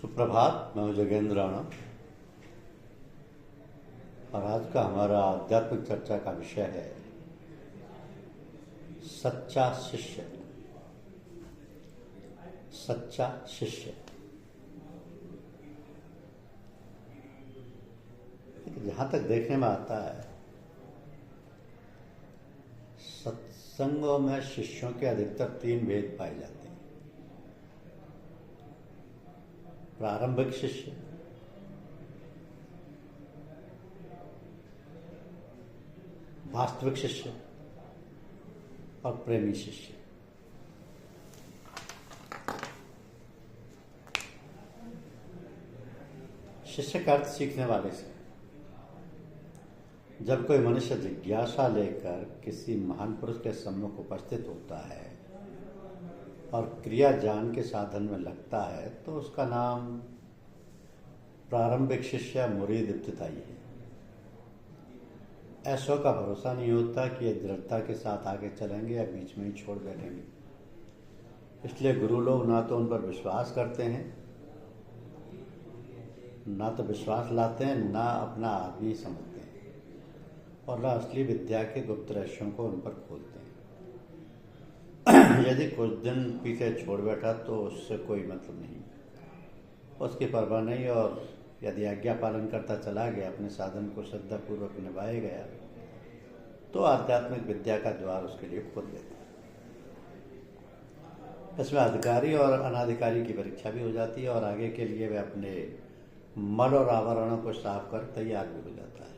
सुप्रभात। मैं हूं जगेंद्र राणा और आज का हमारा आध्यात्मिक चर्चा का विषय है सच्चा शिष्य। सच्चा शिष्य जहां तक देखने में आता है, सत्संगों में शिष्यों के अधिकतर 3 भेद पाए जाते हैं। प्रारंभिक शिष्य, वास्तविक शिष्य और प्रेमी शिष्य। शिष्य का अर्थ सीखने वाले से। जब कोई मनुष्य जिज्ञासा लेकर किसी महान पुरुष के सम्मुख उपस्थित होता है और क्रिया ज्ञान के साधन में लगता है तो उसका नाम प्रारंभिक शिष्य मुरीद इब्तिदाई है। ऐसों का भरोसा नहीं होता कि ये दृढ़ता के साथ आगे चलेंगे या बीच में ही छोड़ बैठेंगे। इसलिए गुरु लोग ना तो उन पर विश्वास करते हैं, ना तो विश्वास लाते हैं, ना अपना आदमी समझते हैं और ना असली विद्या के गुप्त रहस्यों को उन पर खोलते हैं। यदि कुछ दिन पीछे छोड़ बैठा तो उससे कोई मतलब नहीं, उसकी परवाह नहीं, और यदि आज्ञा पालन करता चला गया, अपने साधन को श्रद्धापूर्वक निभाया गया, तो आध्यात्मिक विद्या का द्वार उसके लिए खोल देता है। इसमें अधिकारी और अनाधिकारी की परीक्षा भी हो जाती है और आगे के लिए वह अपने मल और आवरणों को साफ कर तैयार भी हो जाता है।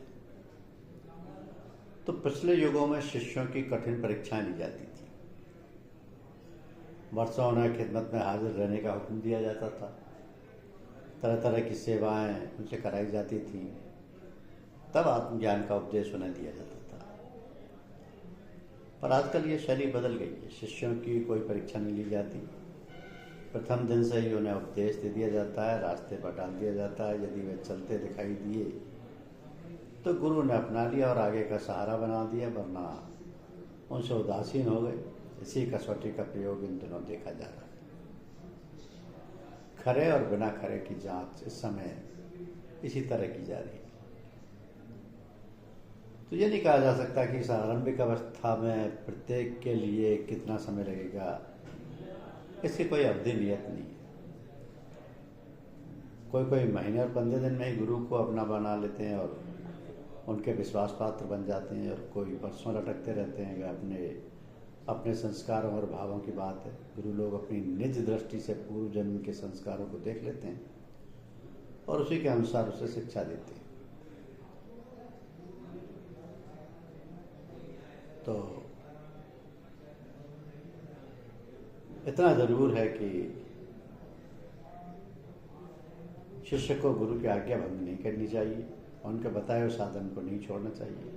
तो पिछले युगों में शिष्यों की कठिन परीक्षाएं ली जाती थी। वर्षों उन्हें खिदमत में हाजिर रहने का हुक्म दिया जाता था। तरह तरह की सेवाएं उनसे कराई जाती थीं। तब आत्मज्ञान का उपदेश उन्हें दिया जाता था। पर आजकल ये शैली बदल गई है। शिष्यों की कोई परीक्षा नहीं ली जाती। प्रथम दिन से ही उन्हें उपदेश दे दिया जाता है, रास्ते पर डाल दिया जाता है। यदि वे चलते दिखाई दिए तो गुरु ने अपना लिया और आगे का सहारा बना दिया, वरना उनसे उदासीन हो गए। इसी कसौटी का प्रयोग इन दिनों देखा जा रहा है। खरे और बिना खरे की जांच इस समय इसी तरह की जा रही है। तो ये नहीं कहा जा सकता कि इस आरंभिक अवस्था में प्रत्येक के लिए कितना समय लगेगा। इसकी कोई अवधि नियत नहीं है। कोई महीने और 15 दिन में ही गुरु को अपना बना लेते हैं और उनके विश्वास पात्र बन जाते हैं, और कोई वर्षों लटकते रहते हैं। अपने संस्कारों और भावों की बात है। गुरु लोग अपनी निज दृष्टि से पूर्व जन्म के संस्कारों को देख लेते हैं और उसी के अनुसार उसे शिक्षा देते हैं। तो इतना जरूर है कि शिष्य को गुरु की आज्ञा भंग नहीं करनी चाहिए और उनके बताए हुए साधन को नहीं छोड़ना चाहिए।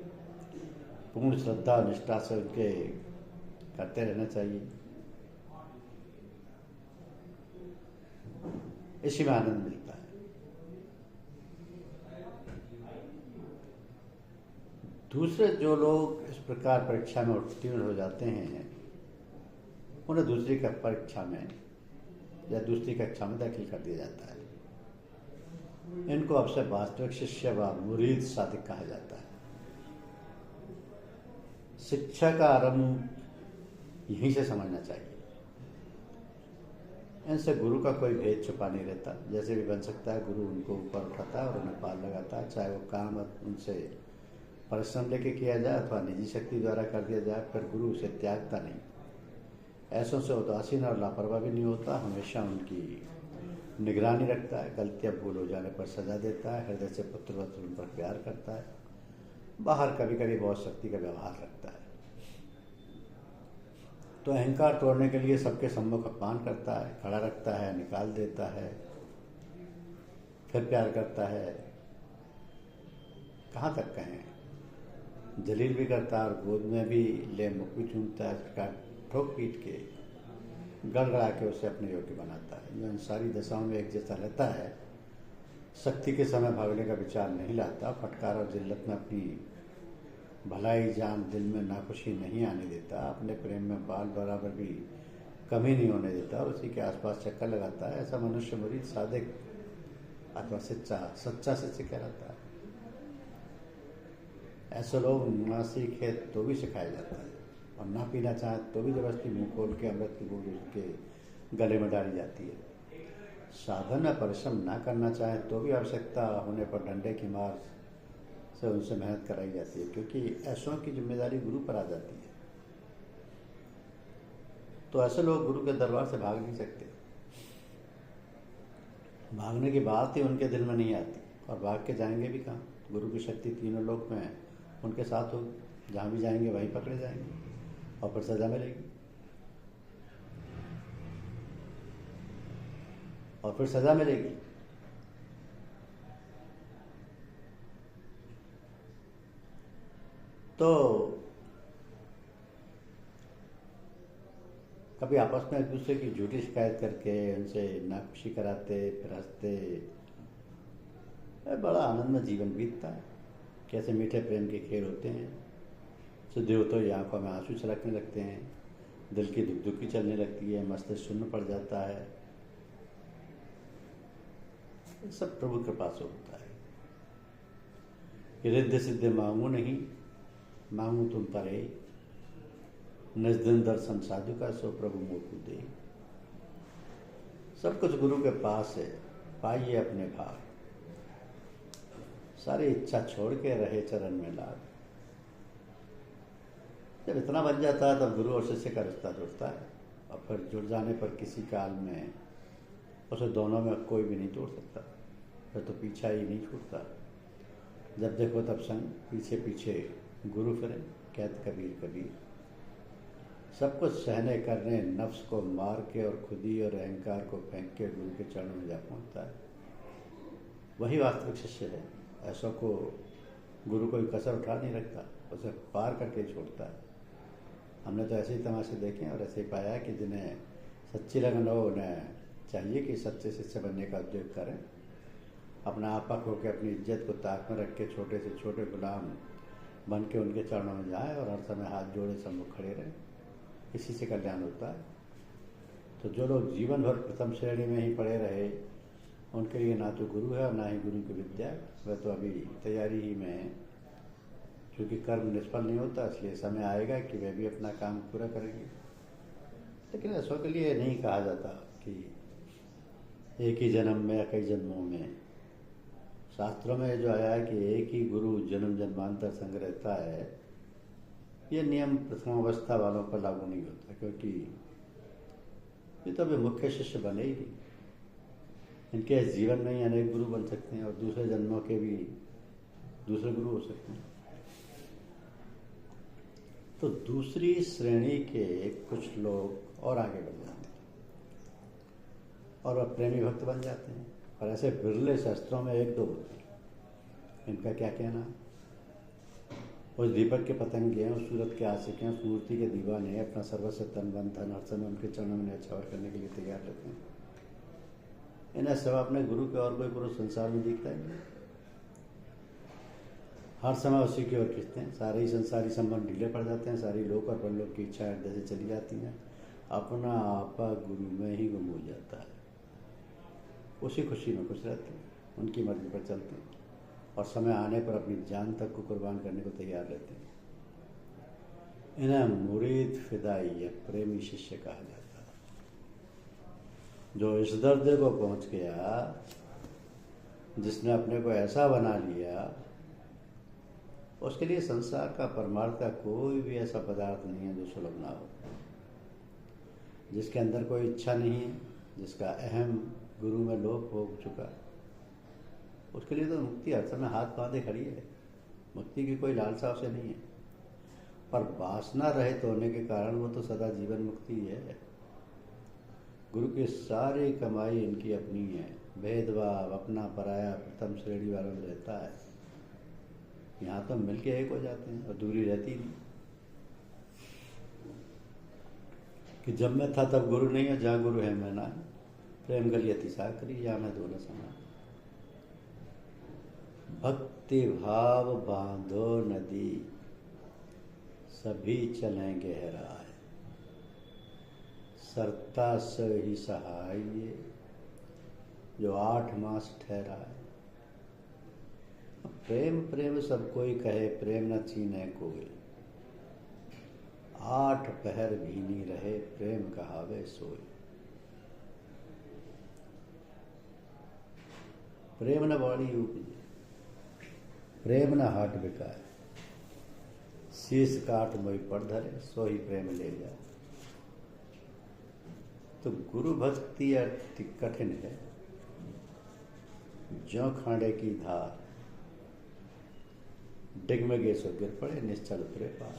पूर्ण श्रद्धा और निष्ठा से उनके करते रहना चाहिए। इसी में आनंद मिलता है। दूसरे जो लोग इस प्रकार परीक्षा में उत्तीर्ण हो जाते हैं, उन्हें दूसरी परीक्षा में या दूसरी कक्षा में दाखिल कर दिया जाता है। इनको अब से वास्तविक शिष्य व मुरीद साधिक कहा जाता है। शिक्षा का आरंभ यहीं से समझना चाहिए। इनसे गुरु का कोई भेद छुपा नहीं रहता। जैसे भी बन सकता है, गुरु उनको ऊपर उठाता है और उन्हें पार लगाता है। चाहे वो काम उनसे परिश्रम लेके किया जाए अथवा निजी शक्ति द्वारा कर दिया जाए, फिर गुरु उसे त्यागता नहीं। ऐसों से उदासीन और लापरवाह भी नहीं होता। हमेशा उनकी निगरानी रखता है। गलतियाँ भूल हो जाने पर सजा देता है। हृदय से पुत्रवत उन पर प्यार करता है। बाहर कभी कभी बहुत शक्ति का व्यवहार रखता है। तो अहंकार तोड़ने के लिए सबके सम्मुख अपमान करता है, खड़ा रखता है, निकाल देता है, फिर प्यार करता है। कहाँ तक कहें, जलील भी करता है और गोद में भी ले मुख भी चूमता है। सरकार ठोक पीट के गड़गड़ा के उसे अपने योग्य बनाता है। जो इन सारी दशाओं में एक जैसा रहता है, शक्ति के समय भागने का विचार नहीं लाता। फटकार और जिल्लत में अपनी भलाई जान दिल में नाखुशी नहीं आने देता। अपने प्रेम में बाल बराबर भी कमी नहीं होने देता और उसी के आसपास चक्कर लगाता है। ऐसा मनुष्य मुरीद सादिक अथवा सच्चा शिष्य कहलाता है। ऐसे लोग ना सीखे तो भी सिखाया जाता है, और ना पीना चाहे तो भी जबरदस्ती मुंह खोल के अमृत की बूंद उसके गले में डाली जाती है। साधन में परिश्रम ना करना चाहे तो भी आवश्यकता होने पर डंडे की मार से उनसे मेहनत कराई जाती है, क्योंकि ऐसों की जिम्मेदारी गुरु पर आ जाती है। तो ऐसे लोग गुरु के दरबार से भाग नहीं सकते। भागने की बात ही उनके दिल में नहीं आती, और भाग के जाएंगे भी कहाँ। गुरु की शक्ति तीनों लोक में उनके साथ होगी, जहाँ भी जाएंगे वहीं पकड़े जाएंगे और फिर सजा मिलेगी। और फिर सजा मिलेगी। तो कभी आपस में एक दूसरे की झूठी शिकायत करके उनसे नाखुशी कराते, फिर हंसते, बड़ा आनंद में जीवन बीतता है। कैसे मीठे प्रेम के खेल होते हैं। शुद्ध हो तो आंखों में आंसू छलकने लगते हैं, दिल की दुखी चलने लगती है, मस्तिष्क शून्य पड़ जाता है। सब प्रभु कृपा से होता है। रिद्धि सिद्धि मांगू नहीं, मांगू तुम परे, निज दिन दर्शन साधु का सो प्रभु मोकु दे। सब कुछ गुरु के पास है, पाइए अपने भाग, सारी इच्छा छोड़ के रहे चरण में लाग। जब इतना बन जाता है तब गुरु और शिष्य का रिश्ता जुड़ता है, और फिर जुड़ जाने पर किसी काल में उसे दोनों में कोई भी नहीं तोड़ सकता। फिर तो पीछा ही नहीं छूटता। जब देखो तब संग, पीछे पीछे गुरु फिरे, कहत कबीर कबीर। सब कुछ सहने करने, नफ्स को मार के और खुदी और अहंकार को फेंक के गुरु के चरणों में जा पहुंचता है, वही वास्तविक शिष्य है। ऐसा को गुरु कोई कसर उठा नहीं रखता, उसे पार करके छोड़ता है। हमने तो ऐसे ही तमाशे देखे और ऐसे ही पाया कि जिन्हें सच्ची लगन हो उन्हें चाहिए कि सच्चे शिष्य बनने का उद्योग करें, अपना आपा खो के अपनी इज्जत को ताक में रख के छोटे से छोटे गुलाम बन के उनके चरणों में जाएं और हर समय हाथ जोड़े सम्मुख खड़े रहें। इसी से कल्याण होता है। तो जो लोग जीवन भर प्रथम श्रेणी में ही पड़े रहे, उनके लिए ना तो गुरु है और ना ही गुरु की विद्या। वह तो अभी तैयारी ही में है, क्योंकि कर्म निष्फल नहीं होता, इसलिए समय आएगा कि वह भी अपना काम पूरा करेंगे। लेकिन ऐसा के लिए नहीं कहा जाता कि एक ही जन्म में या कई जन्मों में। शास्त्रों में जो आया है कि एक ही गुरु जन्म जन्मांतर संग रहता है, ये नियम प्रथमावस्था वालों पर लागू नहीं होता, क्योंकि ये तो अभी मुख्य शिष्य बने ही नहीं। इनके जीवन में ही अनेक गुरु बन सकते हैं और दूसरे जन्मों के भी दूसरे गुरु हो सकते हैं। तो दूसरी श्रेणी के कुछ लोग और आगे बढ़ जाते हैं और वह प्रेमी भक्त बन जाते हैं, और ऐसे बिरले शास्त्रों में एक दो होते हैं। इनका क्या कहना? उस दीपक के पतंगे हैं, उस सूरत के आशिक हैं, उस मूर्ति के दीवाने हैं, अपना सर्वस्व तन मन धन हर समय उनके चरणों में न्यौछावर करने के लिए तैयार रहते हैं। इन्हें सब अपने गुरु के और कोई पुरुष संसार में दिखता ही नहीं। हर समय उसी की ओर खींचते हैं। सारे ही संसारी संबंध ढीले पड़ जाते हैं, सारी लोक और परलोक की इच्छाएं हृदय से चली जाती हैं, अपना आपा गुरु में ही गुम हो जाता है। उसी खुशी में खुश रहते हैं, उनकी मर्जी पर चलते हैं और समय आने पर अपनी जान तक को कुर्बान करने को तैयार रहते हैं। इन्हें मुरीद फिदाई या प्रेमी शिष्य कहा जाता है। जो इस दर्जे को पहुंच गया, जिसने अपने को ऐसा बना लिया, उसके लिए संसार का परमार्थ का कोई भी ऐसा पदार्थ नहीं है जो सुलभ ना हो। जिसके अंदर कोई इच्छा नहीं है, जिसका अहम गुरु में लोप हो चुका, उसके लिए तो मुक्ति हर समय हाथ बांधे खड़ी है। मुक्ति की कोई लालसा उसे नहीं है, पर वासना रहित होने के कारण वो तो सदा जीवन मुक्ति है। गुरु की सारी कमाई इनकी अपनी है। भेदभाव अपना पराया प्रथम श्रेणी वालों में रहता है। यहाँ तो मिलके एक हो जाते हैं और दूरी रहती नहीं कि जब मैं था तब गुरु नहीं है, जहाँ गुरु है मैं ना। प्रेम गली अतिशा करी, या मैं दोनों समान। भक्ति भाव बांधो नदी, सभी चलें गहराए। सरता से ही सहाय, जो 8 मास ठहरा है। प्रेम प्रेम सब कोई कहे, प्रेम न छीने कोई। 8 पहर भीनी रहे, प्रेम कहावे सोई। प्रेम न बाड़ी उपजे, प्रेम न हाट बिकाए। शीश काट मोई पड़ धरे, सो ही प्रेम ले जाए। तो गुरु भक्ति अति कठिन है, ज्यों खांडे की धार। डिगमगे सो गिर पड़े, निश्चल उतरे पार।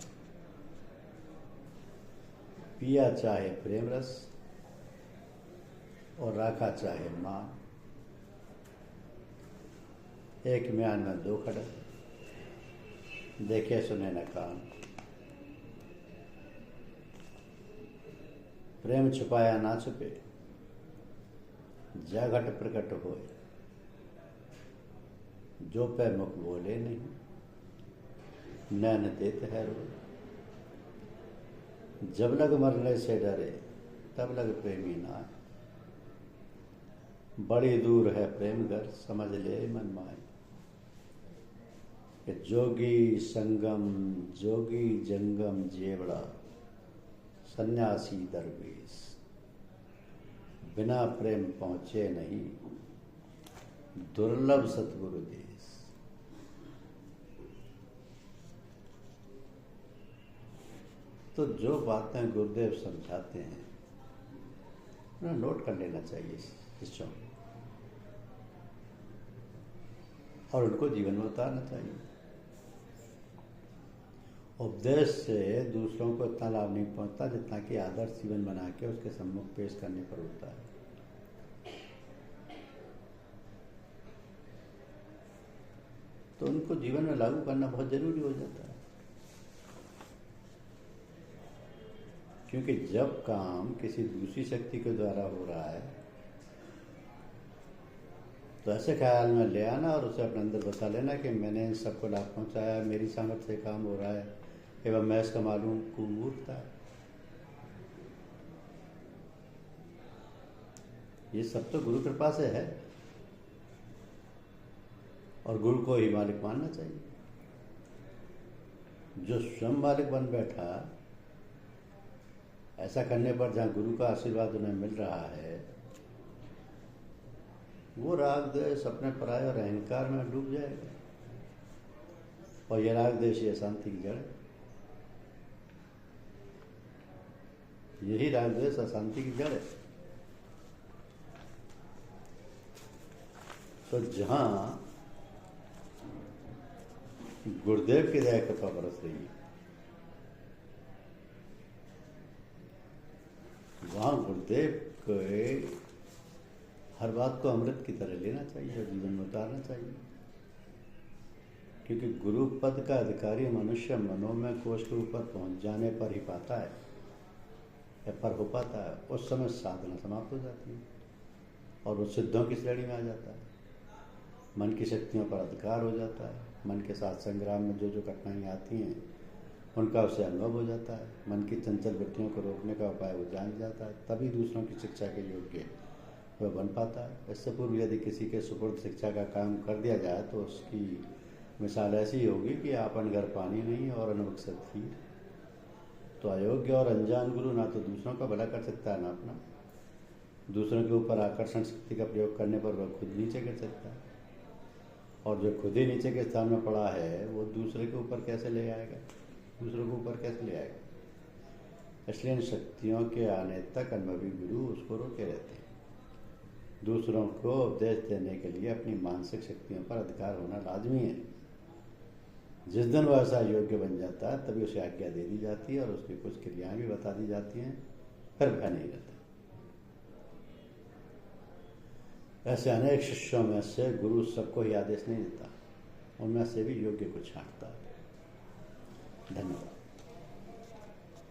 पिया चाहे प्रेम रस और राखा चाहे मान। एक म्यान में 2 खड़क, देखे सुने न कान। प्रेम छुपाया ना छुपे, जा घट प्रकट होए। जो पे मुख बोले नहीं, नैन देत है रोए। जब लग मरने से डरे, तब लग प्रेमी नाय। बड़ी दूर है प्रेम घर, समझ ले मन माए। कि जोगी संगम जोगी जंगम जेवड़ा, सन्यासी दरवेश। बिना प्रेम पहुंचे नहीं, दुर्लभ सतगुरु देश। तो जो बातें गुरुदेव समझाते हैं उन्हें नोट कर लेना चाहिए शिष्यों को, और उनको जीवन में उतारना चाहिए। उपदेश से दूसरों को इतना लाभ नहीं पहुंचता जितना कि आदर्श जीवन बना के उसके सम्मुख पेश करने पर होता है। तो उनको जीवन में लागू करना बहुत जरूरी हो जाता है, क्योंकि जब काम किसी दूसरी शक्ति के द्वारा हो रहा है तो ऐसे ख्याल में ले आना और उसे अपने अंदर बसा लेना कि मैंने इन सबको लाभ पहुंचाया, मेरी सामर्थ्य से काम हो रहा है, एवं मैं इसका मालूम मूर्खता है। ये सब तो गुरु कृपा से है और गुरु को ही मालिक मानना चाहिए। जो स्वयं मालिक बन बैठा, ऐसा करने पर जहाँ गुरु का आशीर्वाद उन्हें मिल रहा है, वो राग द्वेष अपने पराये और अहंकार में डूब जाएगा। और ये राग द्वेष ये अशांति की जड़ है। यही राग द्वेष अशांति की जड़ है। तो जहां गुरुदेव की दया कृपा बरस रही है, वहां गुरुदेव के हर बात को अमृत की तरह लेना चाहिए और जीवन में उतारना चाहिए। क्योंकि गुरु पद का अधिकारी मनुष्य मनोमय कोश के ऊपर पहुंच जाने पर ही पाता है या पर हो पाता है। उस समय साधना समाप्त हो जाती है और वो सिद्धों की श्रेणी में आ जाता है। मन की शक्तियों पर अधिकार हो जाता है। मन के साथ संग्राम में जो जो कठिनाइयाँ आती हैं उनका उसे अनुभव हो जाता है। मन की चंचल वृत्तियों को रोकने का उपाय वो जान जाता है। तभी दूसरों की शिक्षा के योग्य वह बन पाता है। इससे पूर्व यदि किसी के सुपुर्द शिक्षा का काम कर दिया जाए तो उसकी मिसाल ऐसी होगी कि आपन घर पानी नहीं और अनबख्शत खीर। तो अयोग्य और अनजान गुरु ना तो दूसरों का भला कर सकता है ना अपना। दूसरों के ऊपर आकर्षण शक्ति का प्रयोग करने पर वह खुद नीचे गिर सकता है, और जो खुद ही नीचे के स्थान में पड़ा है वो दूसरे के ऊपर कैसे ले आएगा, दूसरों के ऊपर कैसे ले आएगा। इसलिए इन शक्तियों के आने तक अनुभवी गुरु उसको रोके रहते हैं। दूसरों को उपदेश देने के लिए अपनी मानसिक शक्तियों पर अधिकार होना लाजमी है। जिस दिन वह ऐसा योग्य बन जाता है तभी उसे आज्ञा दे दी जाती है और उसकी कुछ क्रियाएं भी बता दी जाती हैं, फिर भय नहीं रहता। ऐसे अनेक शिष्यों में से गुरु सबको ही आदेश नहीं देता, उनमें से भी योग्य को छांटता है। धन्यवाद।